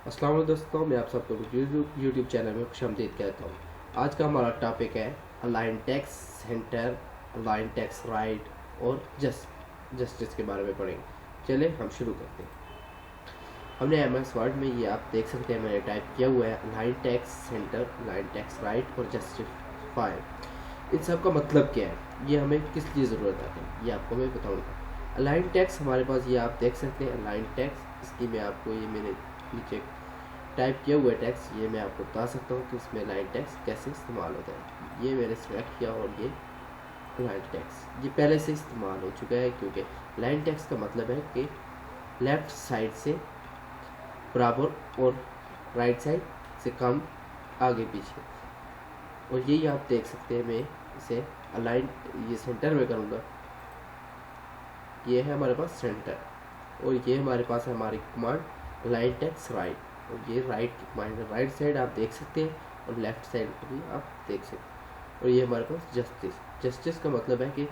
अस्सलाम वालेकुम दोस्तों, मैं आप सबको यूट्यूब चैनल में खुशामदीद कहता हूँ। आज का हमारा टॉपिक है align text centre, align text right और जस्टिस के बारे में पढ़ेंगे। चले हम शुरू करते हैं। हमने MS वर्ड में ये आप देख सकते हैं, मैंने टाइप किया हुआ है align text centre, align text right और जस्टिफाई। इन सब का मतलब क्या है, ये हमें किस लिए ज़रूरत है, ये आपको मैं बताऊँगा। अलाइन टेक्स हमारे पास ये आप देख सकते हैं अलाइन टेक्स, इसकी मैं आपको ये मेरे नीचे टाइप किया हुआ टेक्स्ट, ये मैं आपको बता सकता हूँ कि इसमें लाइन टेक्स्ट कैसे इस्तेमाल होता है। ये मैंने सेलेक्ट किया और ये लाइन टेक्स्ट ये पहले से इस्तेमाल हो चुका है, क्योंकि लाइन टेक्स्ट का मतलब है कि लेफ़्ट साइड से बराबर और राइट साइड से कम, आगे पीछे। और यही आप देख सकते हैं, मैं इसे अलाइन ये सेंटर में करूँगा। ये है हमारे पास सेंटर, और ये हमारे पास है हमारी कमांड लाइन टेक्स्ट राइट। और ये राइट की कमांड है, राइट साइड आप देख सकते हैं और लेफ्ट साइड को भी आप देख सकते हैं। और ये हमारे पास जस्टिस का मतलब है कि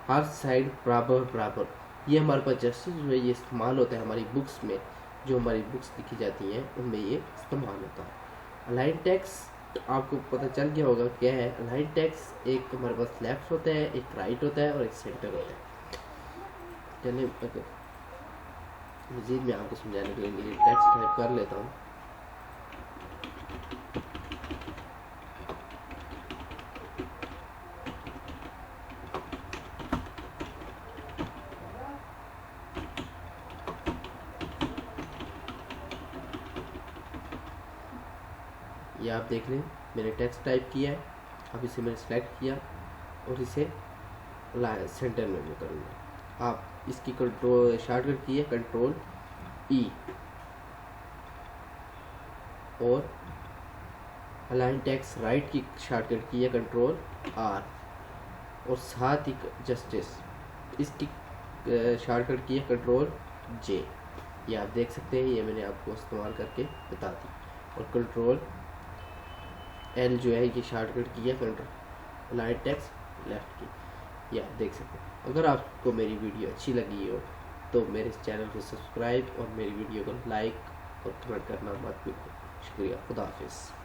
हर साइड बराबर बराबर। ये हमारे पास जस्टिस जो है ये इस्तेमाल होता है हमारी बुक्स में, जो हमारी बुक्स लिखी जाती हैं उनमें ये इस्तेमाल होता है। अलाइन टेक्स्ट आपको पता चल गया होगा क्या है। अलाइन टेक्स्ट एक हमारे पास लेफ्ट होता है, एक राइट होता है और एक सेंटर होता है। चलिए मज़ीद मैं आपको समझाने के लिए टेक्स्ट टाइप कर लेता हूँ। ये आप देख लें, मैंने टेक्स्ट टाइप किया है। अब इसे मैंने सेलेक्ट किया और इसे सेंटर में मैं करूँगा। आप इसकी कंट्रोल शॉर्टकट की है कंट्रोल E, और अलाइन टेक्स्ट राइट की शॉर्टकट की है कंट्रोल R, और साथ ही जस्टिस इसकी शॉर्टकट की है कंट्रोल J। ये आप देख सकते हैं, ये मैंने आपको इस्तेमाल करके बता दी। और कंट्रोल L जो है ये शॉर्टकट की है कंट्रोल अलाइन टेक्स्ट लेफ्ट की। ये आप देख सकते हैं। अगर आपको मेरी वीडियो अच्छी लगी हो तो मेरे इस चैनल को सब्सक्राइब और मेरी वीडियो को लाइक और कमेंट करना मत भूलिए। शुक्रिया, खुदा हाफिज़।